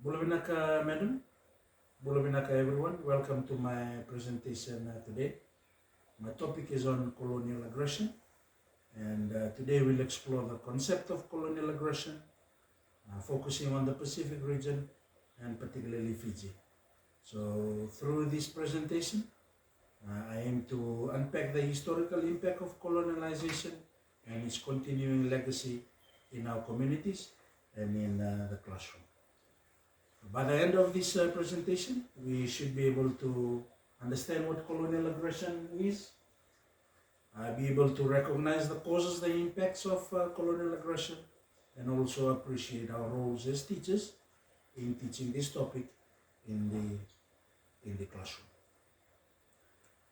Bulabinaka, madam. Bulabinaka, everyone. Welcome to my presentation today. My topic is on colonial aggression, and today we'll explore the concept of colonial aggression, focusing on the Pacific region and particularly Fiji. So, through this presentation, I aim to unpack the historical impact of colonialization and its continuing legacy in our communities and in the classroom. By the end of this presentation, we should be able to understand what colonial aggression is, be able to recognize the causes, the impacts of colonial aggression, and also appreciate our roles as teachers in teaching this topic in the classroom.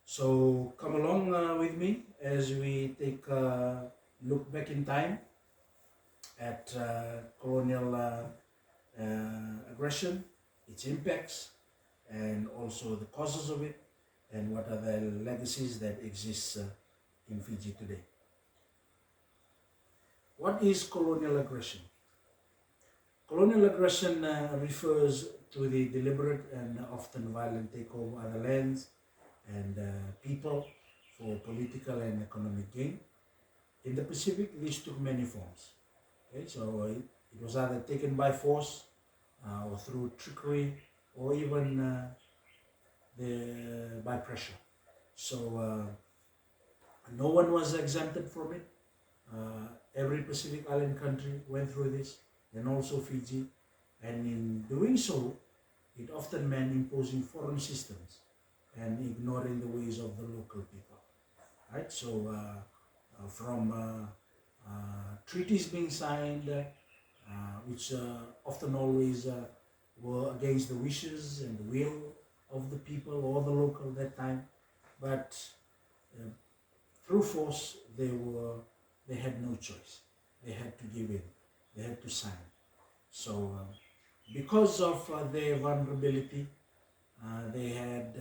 So come along with me as we take a look back in time at colonial aggression, its impacts, and also the causes of it, and what are the legacies that exist in Fiji today. What is colonial aggression? Colonial aggression refers to the deliberate and often violent takeover of other lands and people for political and economic gain. In the Pacific, this took many forms. Okay, so it was either taken by force or through trickery or even by pressure. So no one was exempted from it. Every Pacific Island country went through this, and also Fiji. And in doing so, it often meant imposing foreign systems and ignoring the ways of the local people. Right? So from treaties being signed, which often always were against the wishes and the will of the people or the local at that time, but through force they had no choice. They had to give in. They had to sign. So because of their vulnerability, they had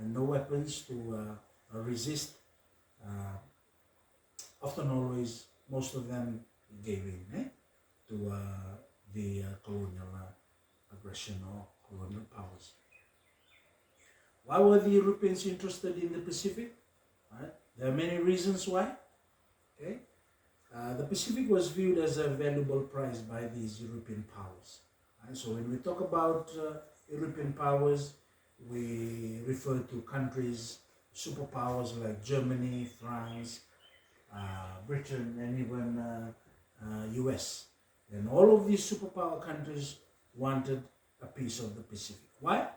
no weapons to resist. Often always, most of them gave in to the colonial aggression or colonial powers. Why were the Europeans interested in the Pacific? Right? There are many reasons why. Okay? The Pacific was viewed as a valuable prize by these European powers. Right? So when we talk about European powers, we refer to countries, superpowers like Germany, France, Britain, and even US. And all of these superpower countries wanted a piece of the Pacific. Why?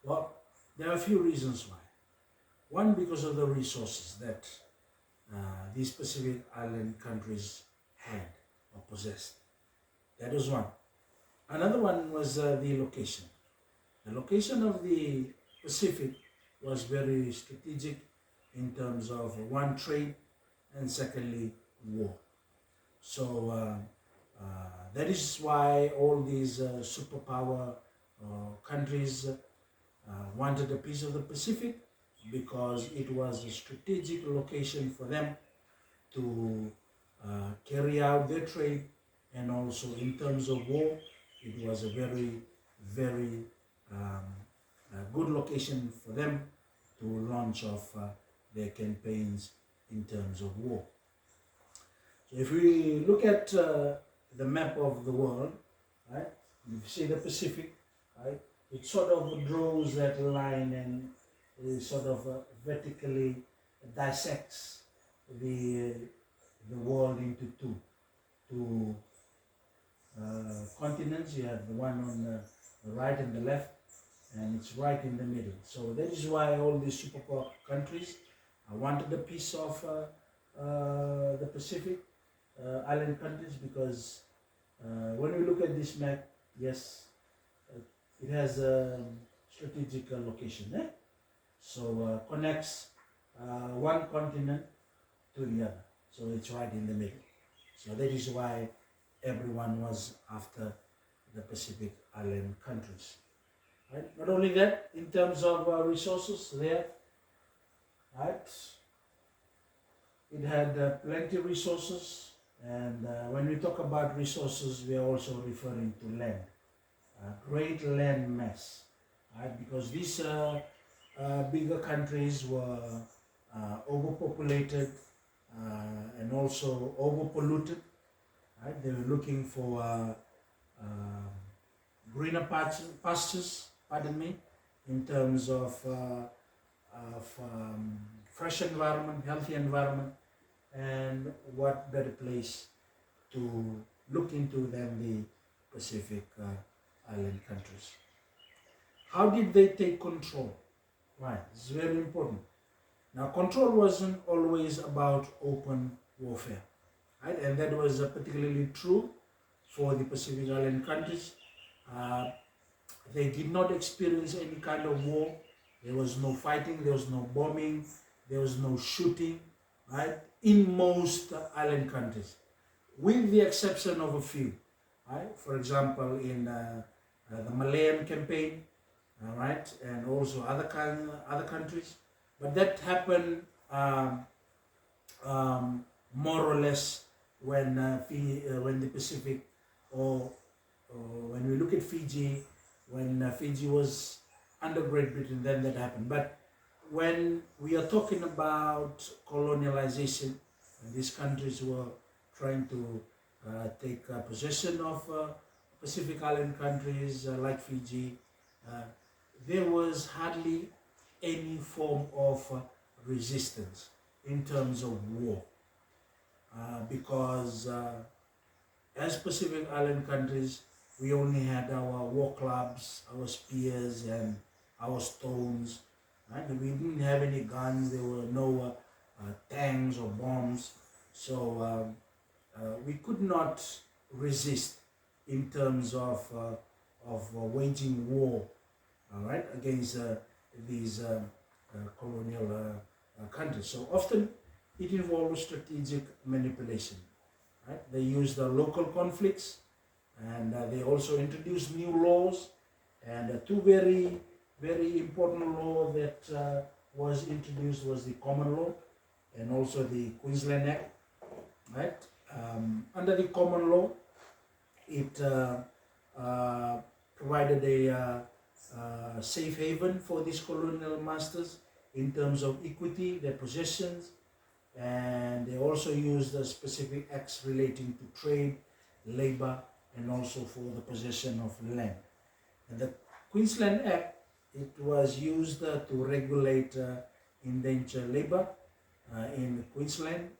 Well, there are a few reasons why. One, because of the resources that these Pacific Island countries had or possessed. That was one. Another one was the location. The location of the Pacific was very strategic in terms of one, trade, and secondly, war. So that is why all these superpower countries wanted a piece of the Pacific, because it was a strategic location for them to carry out their trade, and also in terms of war, it was a very, very good location for them to launch off their campaigns in terms of war. So if we look at the map of the world, right, you see the Pacific, right, it sort of draws that line and sort of vertically dissects the world into two continents. You have the one on the right and the left, and it's right in the middle. So that is why all these superpower countries wanted a piece of the Pacific island countries, because when we look at this map, yes, it has a strategic location there. So connects one continent to the other. So it's right in the middle. So that is why everyone was after the Pacific Island countries. Right? Not only that, in terms of resources there, right, it had plenty of resources. And when we talk about resources, we are also referring to land. great land mass, right? Because these bigger countries were overpopulated and also overpolluted, right? They were looking for uh, greener pastures, pardon me, in terms of fresh environment, healthy environment, and what better place to look into than the Pacific island countries. How did they take control? Right, it's very important. Now, control wasn't always about open warfare, right? And that was particularly true for the Pacific island countries. Uh, they did not experience any kind of war. There was no fighting, there was no bombing, there was no shooting, right? In most island countries, with the exception of a few, right? For example, in the Malayan campaign, right, and also other countries, but that happened more or less when the Pacific, or when we look at Fiji, when Fiji was under Great Britain, then that happened. But when we are talking about colonialization, these countries were trying to take possession of Pacific Island countries like Fiji, there was hardly any form of resistance in terms of war, because as Pacific Island countries, we only had our war clubs, our spears, and our stones. Right? We didn't have any guns. There were no tanks or bombs, so we could not resist in terms of waging war, all right, against these colonial countries. So often it involves strategic manipulation. Right? They used local conflicts, and they also introduced new laws. And two very important law that was introduced was the Common Law and also the Queensland Act. Right? Under the Common Law, it provided a safe haven for these colonial masters in terms of equity, their possessions, and they also used the specific acts relating to trade, labor, and also for the possession of land. And the Queensland Act, it was used to regulate indentured labor in Queensland,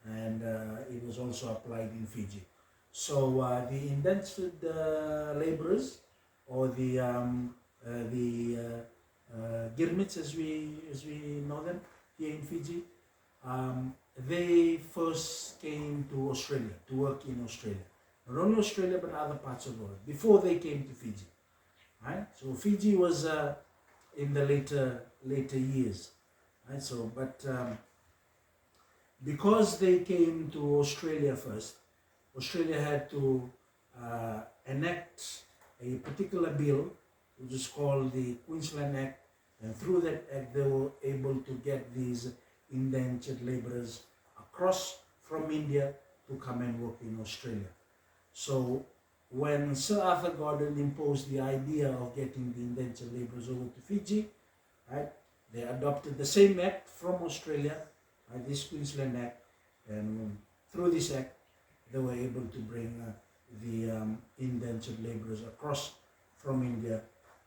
and it was also applied in Fiji. So the indentured laborers, or the girmits as we know them here in Fiji, they first came to Australia, to work in Australia. Not only Australia, but other parts of the world, before they came to Fiji. Right? So Fiji was in the later years. Right? So, but because they came to Australia first, Australia had to enact a particular bill, which is called the Queensland Act, and through that act they were able to get these indentured laborers across from India to come and work in Australia. So when Sir Arthur Gordon imposed the idea of getting the indentured laborers over to Fiji, right, they adopted the same act from Australia, right, this Queensland Act, and through this act they were able to bring the indentured laborers across from India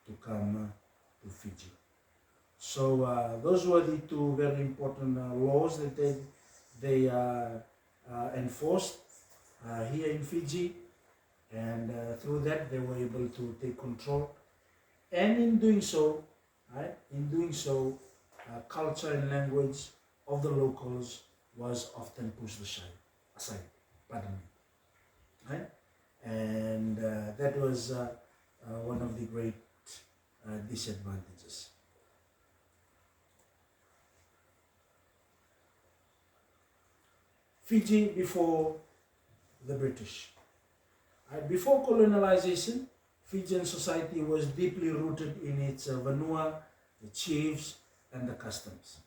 to come to Fiji. So those were the two very important laws that they enforced here in Fiji, and through that they were able to take control. And in doing so, right, culture and language of the locals was often pushed aside. Pardon me. Right? And that was one of the great disadvantages. Fiji before the British. Before colonialization, Fijian society was deeply rooted in its vanua, the chiefs, and the customs.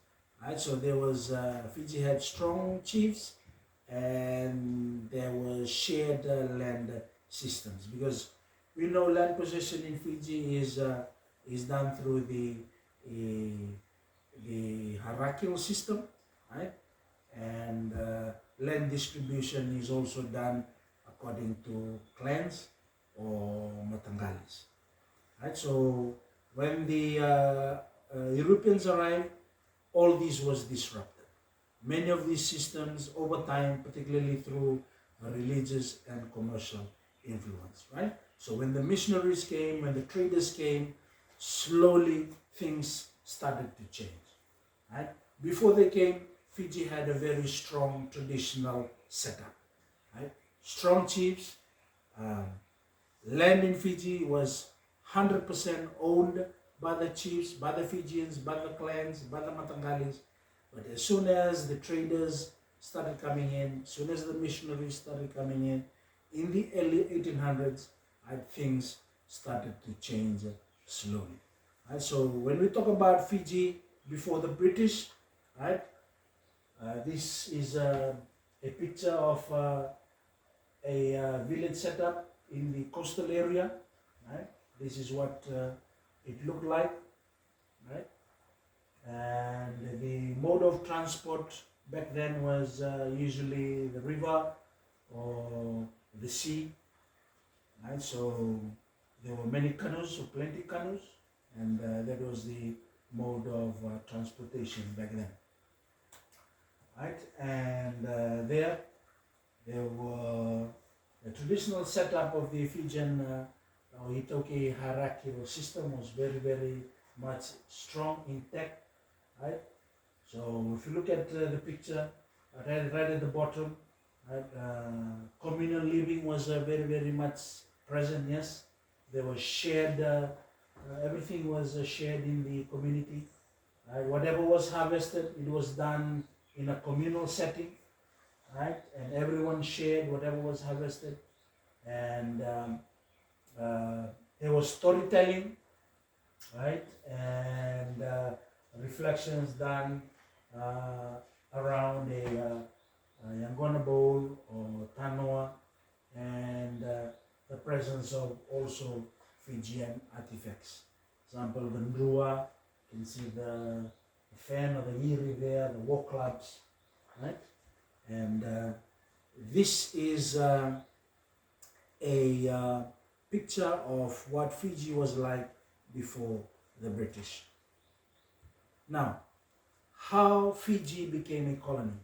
Right? So there was Fiji had strong chiefs, and there was shared land systems, because we know land possession in Fiji is done through the hierarchical system, right? And land distribution is also done according to clans or matangalis, right? So when the Europeans arrived, all this was disrupted. Many of these systems over time, particularly through religious and commercial influence, right? So when the missionaries came, when the traders came, slowly things started to change, right? Before they came, Fiji had a very strong traditional setup, right? Strong chiefs. Um, Land in Fiji was 100% owned by the chiefs, by the Fijians, by the clans, by the Matangalis. But as soon as the traders started coming in, as soon as the missionaries started coming in the early 1800s, things started to change slowly. Right? So when we talk about Fiji before the British, right, this is a picture of a village setup in the coastal area, right? This is what it looked like, right? And the mode of transport back then was usually the river or the sea, right? So there were many canoes, or plenty canoes, and that was the mode of transportation back then, right? And there were the traditional setup of the Fijian Hitoki hierarchical system was very, very much strong, intact, right? So if you look at the picture, right at the bottom, right, communal living was very, very much present, yes. There was shared, everything was shared in the community. Right? Whatever was harvested, it was done in a communal setting, right? And everyone shared whatever was harvested. And there was storytelling, right? And reflections done around a Yangona bowl or Tanoa, and the presence of also Fijian artifacts. Example, the Ndrua, you can see the fan or the iri there, the war clubs, right? And this is a picture of what Fiji was like before the British. Now, how Fiji became a colony.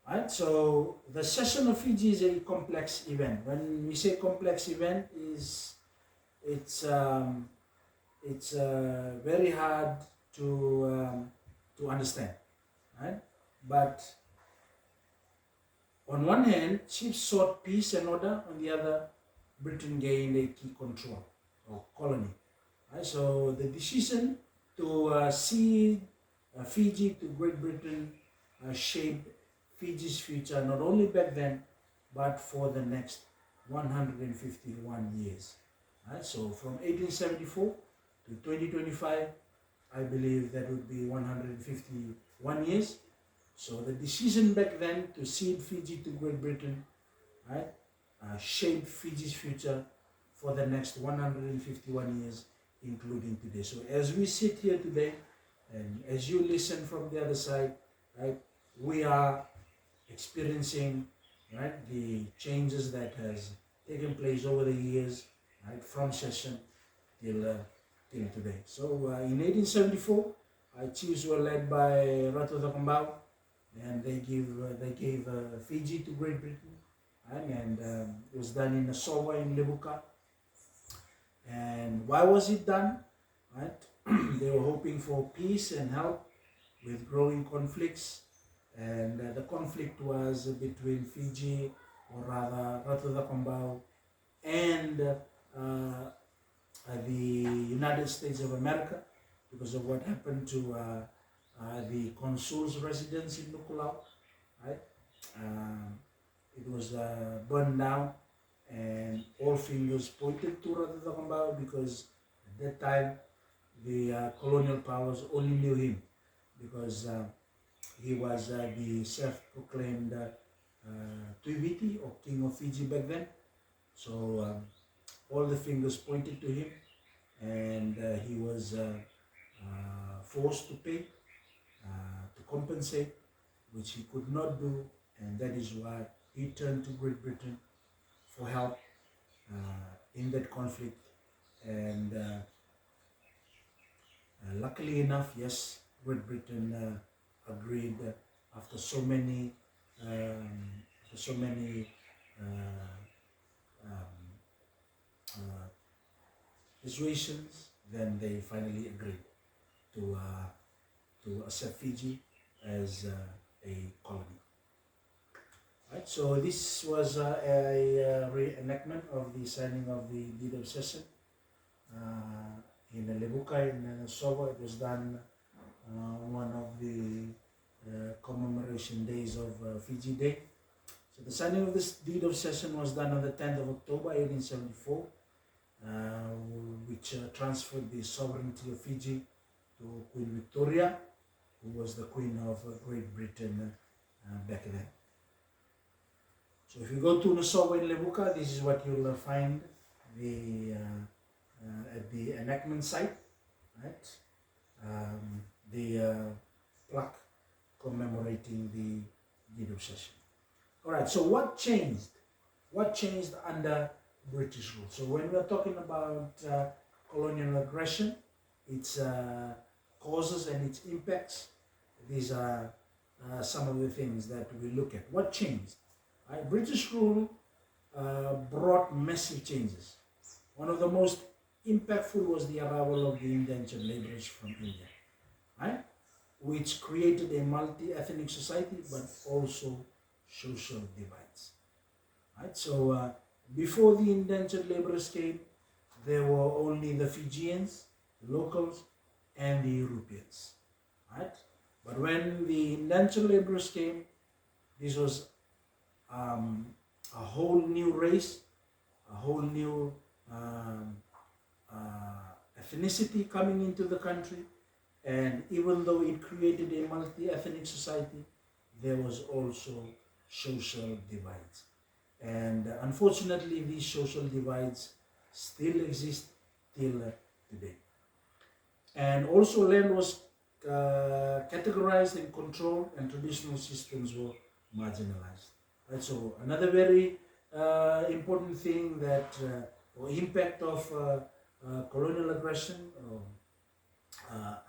Right? So the cession of Fiji is a complex event. When we say complex event, it's very hard to understand, right? But on one hand, chiefs sought peace and order. On the other, Britain gained a key control or colony. Right? So the decision to cede Fiji to Great Britain shaped Fiji's future not only back then, but for the next 151 years. Right? So from 1874 to 2025, I believe that would be 151 years. So the decision back then to cede Fiji to Great Britain, right, shaped Fiji's future for the next 151 years, including today. So as we sit here today, and as you listen from the other side, right, we are experiencing, right, the changes that has taken place over the years, right, from session till today. So in 1874, chiefs were led by Ratu Takambau, and they gave Fiji to Great Britain, right? And it was done in Nassau in Lebuka. And why was it done? Right? They were hoping for peace and help with growing conflicts, and the conflict was between Fiji, or rather Ratu Takambau, and the United States of America, because of what happened to the consul's residence in Nukulau, right? It was burned down, and all fingers pointed to Ratu Takambau, because at that time the colonial powers only knew him because he was the self-proclaimed Tuiviti, or King of Fiji back then. So all the fingers pointed to him, and he was forced to pay, to compensate, which he could not do, and that is why he turned to Great Britain for help in that conflict. And luckily enough, yes, Great Britain agreed after so many uh, um, persuasions. Then they finally agreed to accept Fiji as a colony. Right, so this was a reenactment of the signing of the deed of cession in Lebuka in Sobo. It was done one of the commemoration days of Fiji Day. So the signing of this deed of cession was done on the 10th of October 1874, which transferred the sovereignty of Fiji to Queen Victoria, who was the Queen of Great Britain back then. So if you go to Nassau in Lebuka, this is what you'll find at the enactment site, right? The plaque commemorating the deed of cession. All right, so what changed? What changed under British rule? So when we're talking about colonial aggression, its causes and its impacts, these are some of the things that we look at. What changed? Right? British rule brought massive changes. One of the most impactful was the arrival of the indentured laborers from India, right? Which created a multi-ethnic society, but also social divides. Right? So before the indentured laborers came, there were only the Fijians, the locals, and the Europeans. Right? But when the indentured laborers came, this was a whole new race, a whole new ethnicity coming into the country. And even though it created a multi-ethnic society, there was also social divides. And unfortunately, these social divides still exist till today. And also land was categorized and controlled, and traditional systems were marginalized. Right? So another very important thing that, or impact of colonial aggression,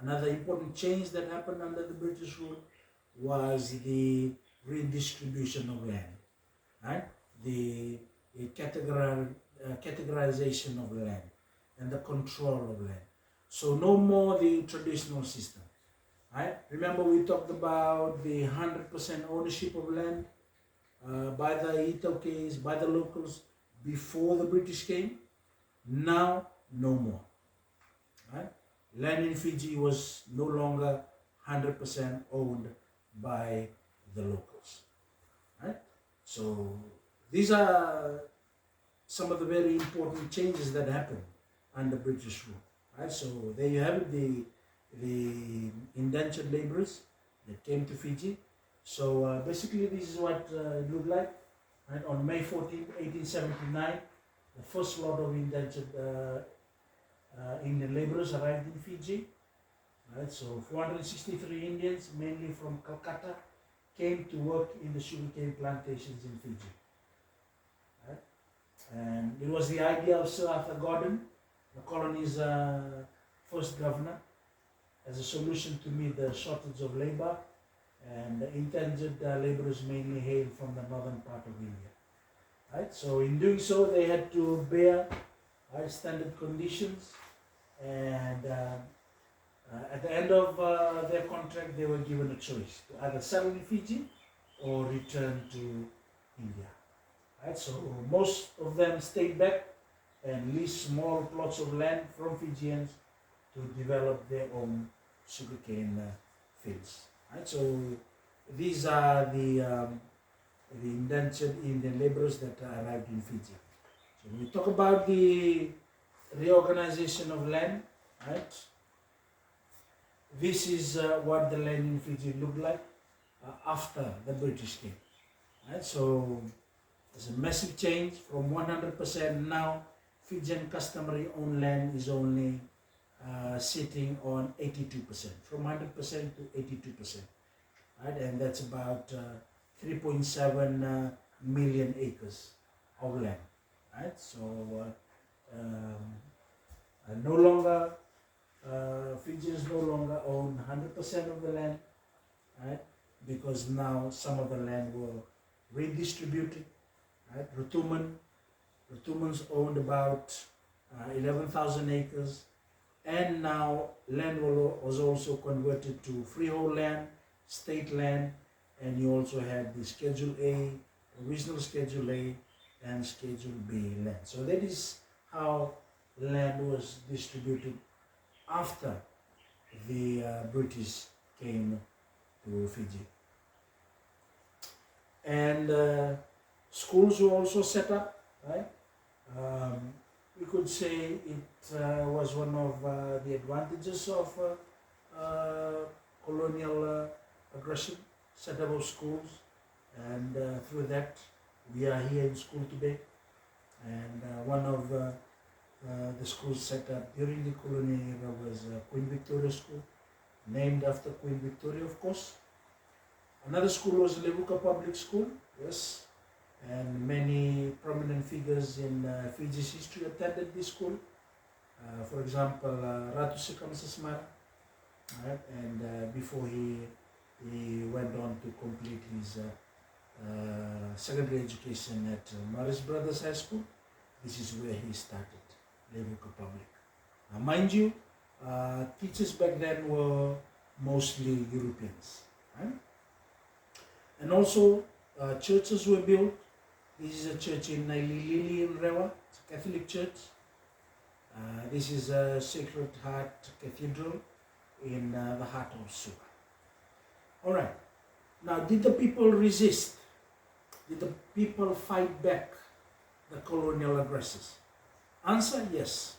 another important change that happened under the British rule was the redistribution of land, right? The categorization of land and the control of land. So no more the traditional system, right? Remember we talked about the 100% ownership of land by the Itaukes, by the locals before the British came. Now, no more, right? Land in Fiji was no longer 100% owned by the locals, right? So these are some of the very important changes that happened under British rule, right? So there you have it, the indentured laborers that came to Fiji. So basically this is what it looked like, right? On May 14, 1879, the first lot of indentured Indian laborers arrived in Fiji. Right, so 463 Indians, mainly from Calcutta, came to work in the sugarcane plantations in Fiji. Right? And it was the idea of Sir Arthur Gordon, the colony's first governor, as a solution to meet the shortage of labor. And the indentured laborers mainly hail from the northern part of India. Right? So in doing so, they had to bear standard conditions, and at the end of their contract, they were given a choice to either settle in Fiji or return to India. Right? So most of them stayed back and leased small plots of land from Fijians to develop their own sugarcane fields. Right? So these are the indentured Indian laborers that arrived in Fiji. So when we talk about the reorganization of land, right? This is what the land in Fiji looked like after the British came. Right? So there's a massive change from 100% now Fijian customary owned land is only sitting on 82%, from 100% to 82%, right? And that's about 3.7 million acres of land, right? So no longer, Fijians no longer own 100% of the land, right? Because now some of the land were redistributed, right? Rutumans owned about 11,000 acres, and now land was also converted to freehold land, state land, and you also had the Schedule A, original Schedule A, and Schedule B land. So that is how land was distributed after the British came to Fiji. And schools were also set up, right? We could say it was one of the advantages of colonial aggression, set up of schools, and through that we are here in school today. And one of the schools set up during the colonial era was Queen Victoria School, named after Queen Victoria, of course. Another school was Levuka Public School, yes, and many prominent figures in Fiji's history attended this school. For example, Ratu Sekamsasmara, right? And before he went on to complete his secondary education at Maris Brothers High School. This is where he started, Levuka Public. Mind you, teachers back then were mostly Europeans, right? And also churches were built. This is a church in Nailili in Rewa. It's a Catholic church. This is a Sacred Heart Cathedral in the heart of Suva. Alright, now did the people resist? Did the people fight back the colonial aggressors? Answer, yes.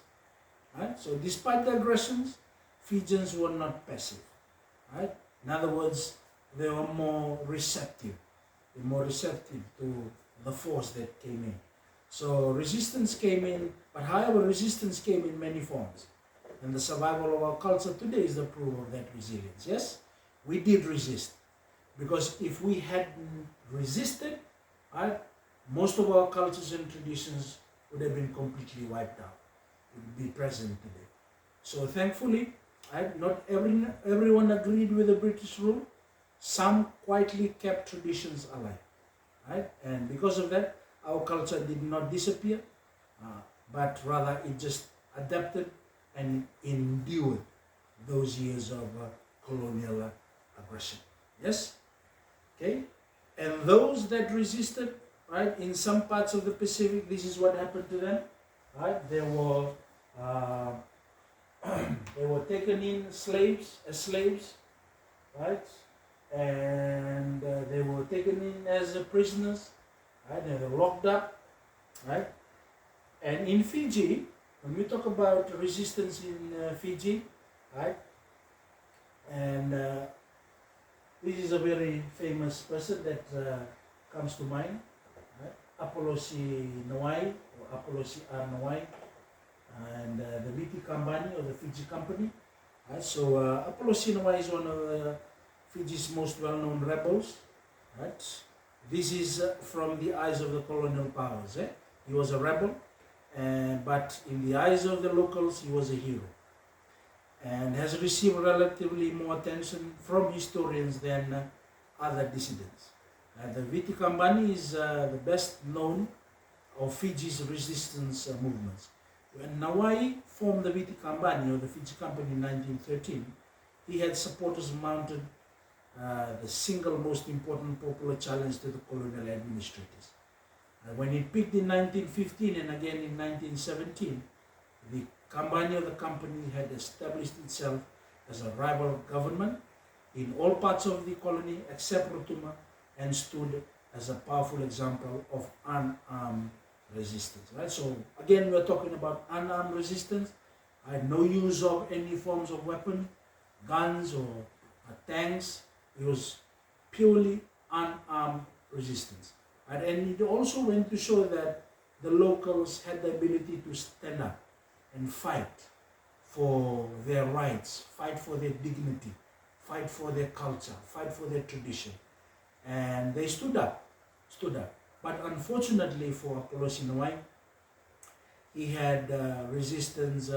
Right? So despite the aggressions, Fijians were not passive. Right? In other words, they were more receptive. They were more receptive to the force that came in. So resistance came in, but however, resistance came in many forms. And the survival of our culture today is the proof of that resilience. Yes, we did resist. Because if we hadn't resisted, right, most of our cultures and traditions would have been completely wiped out. It would be present today. So thankfully, right, not everyone agreed with the British rule. Some quietly kept traditions alive. Right? And because of that, our culture did not disappear, but rather it just adapted and endured those years of colonial aggression. Yes? Okay? And those that resisted, right, in some parts of the Pacific, this is what happened to them. Right? They were taken in as slaves, right? And they were taken in as prisoners, right? They were locked up, right? And in Fiji, when we talk about resistance in Fiji, right? And this is a very famous person that comes to mind, right? Apolosi Noai, or Apolosi R. Noai, and the Viti Kambani, or the Fiji Company. Right? So Apolosi Noai is one of the Fiji's most well-known rebels, right? This is from the eyes of the colonial powers. He was a rebel, but in the eyes of the locals, he was a hero, and has received relatively more attention from historians than other dissidents. The Viti Kambani is the best known of Fiji's resistance movements. When Nawai formed the Viti Kambani, or the Fiji Company, in 1913, he had supporters mounted the single most important popular challenge to the colonial administrators. When it peaked in 1915 and again in 1917, the Kambani, of the company, had established itself as a rival government in all parts of the colony except Rotuma, and stood as a powerful example of unarmed resistance. Right? So again, we're talking about unarmed resistance. No use of any forms of weapon, guns or tanks. It was purely unarmed resistance. And it also went to show that the locals had the ability to stand up and fight for their rights, fight for their dignity, fight for their culture, fight for their tradition. And they stood up. But unfortunately for Apollo Sinawai, he had resistance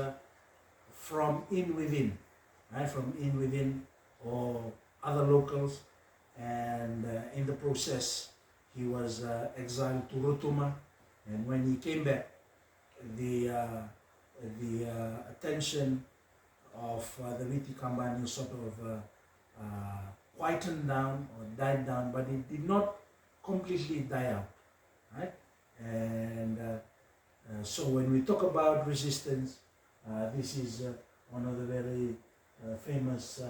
from within, right? From within, or other locals. And in the process, he was exiled to Rotuma. And when he came back, the attention of the Riti Kambani sort of quietened down or died down, but it did not completely die out, right? And so when we talk about resistance, this is one of the very famous,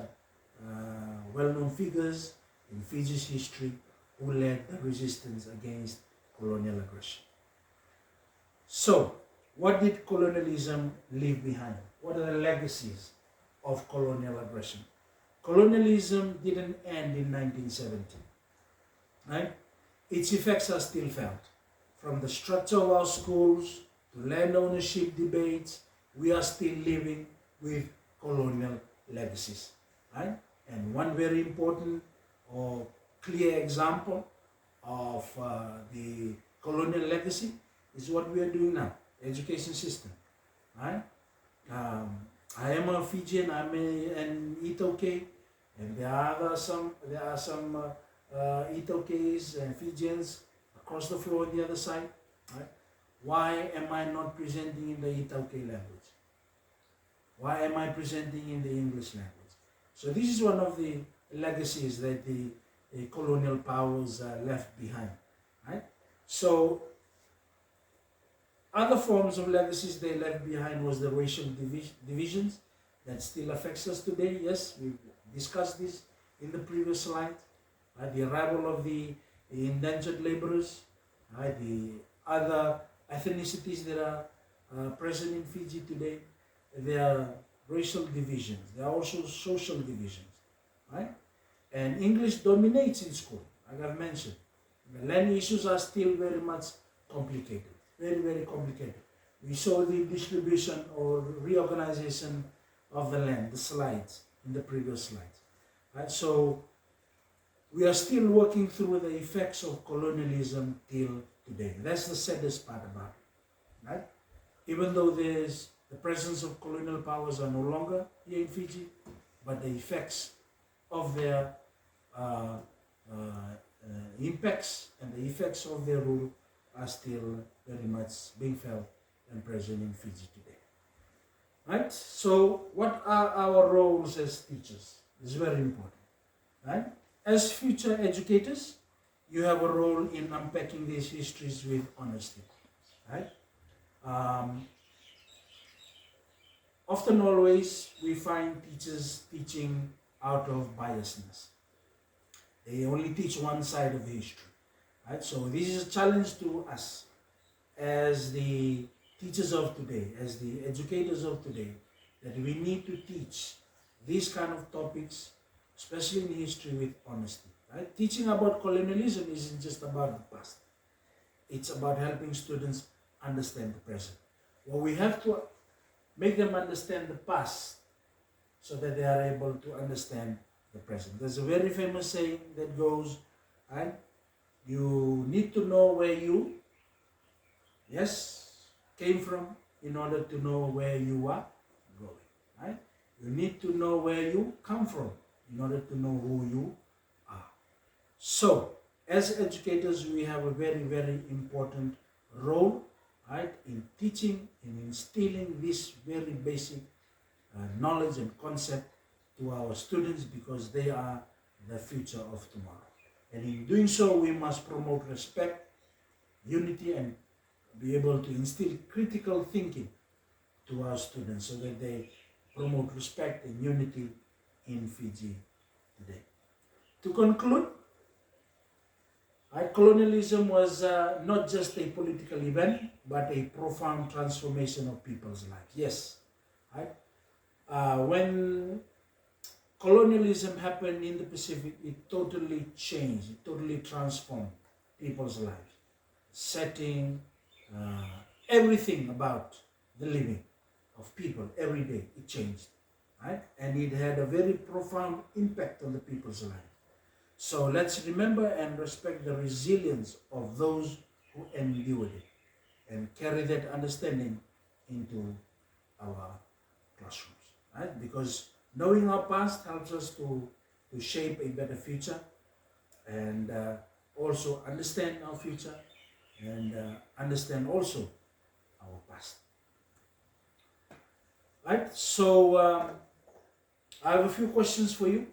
well-known figures in Fiji's history who led the resistance against colonial aggression. So, what did colonialism leave behind? What are the legacies of colonial aggression? Colonialism didn't end in 1970, right? Its effects are still felt. From the structure of our schools to land ownership debates, we are still living with colonial legacies, right? And one very important or clear example of the colonial legacy is what we are doing now, education system, right? I am a Fijian, I'm an Itoke, and there are some Itokes and Fijians across the floor on the other side, right? Why am I not presenting in the Itoke language? Why am I presenting in the English language? So this is one of the legacies that the colonial powers left behind, right? So other forms of legacies they left behind was the racial divisions that still affects us today. Yes, we discussed this in the previous slide. The arrival of the indentured laborers, the other ethnicities that are present in Fiji today. There are racial divisions. There are also social divisions, right? And English dominates in school, like I've mentioned. The land issues are still very much complicated, very, very complicated. We saw the distribution or reorganization of the land, the slides, in the previous slides, right? So we are still working through the effects of colonialism till today. That's the saddest part about it, right? Even though there's the presence of colonial powers are no longer here in Fiji, but the effects of their impacts and the effects of their rule are still very much being felt and present in Fiji today. Right? So what are our roles as teachers? It's very important. Right? As future educators, you have a role in unpacking these histories with honesty. Right? Often always we find teachers teaching out of biasness. They only teach one side of the history. Right? So this is a challenge to us as the teachers of today, as the educators of today, that we need to teach these kind of topics, especially in history, with honesty. Right? Teaching about colonialism isn't just about the past. It's about helping students understand the present. Well, we have to make them understand the past so that they are able to understand the present. There's a very famous saying that goes, right? You need to know where you, came from in order to know where you are going, right? You need to know where you come from in order to know who you are. So, as educators, we have a very, very important role, right, in teaching and instilling this very basic knowledge and concept to our students, because they are the future of tomorrow. And in doing so, we must promote respect, unity, and be able to instill critical thinking to our students so that they promote respect and unity in Fiji today. To conclude, colonialism was not just a political event, but a profound transformation of people's lives. Yes, right? When colonialism happened in the Pacific, it totally changed, it totally transformed people's lives. Setting, everything about the living of people every day. It changed, right? And it had a very profound impact on the people's life. So let's remember and respect the resilience of those who endured it and carry that understanding into our classrooms, right? Because knowing our past helps us to shape a better future and also understand our future and understand also our past, right? So I have a few questions for you,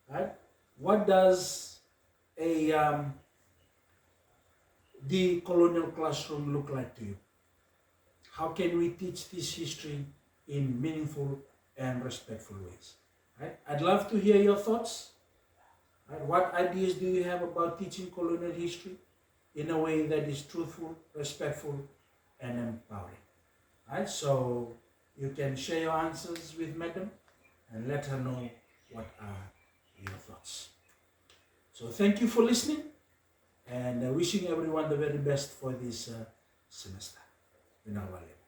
right? What does a the colonial classroom look like to you? How can we teach this history in meaningful and respectful ways? Right? I'd love to hear your thoughts. Right? What ideas do you have about teaching colonial history in a way that is truthful, respectful, and empowering? Right? So you can share your answers with Madam and let her know what are your thoughts. So thank you for listening and wishing everyone the very best for this semester. Vinawale.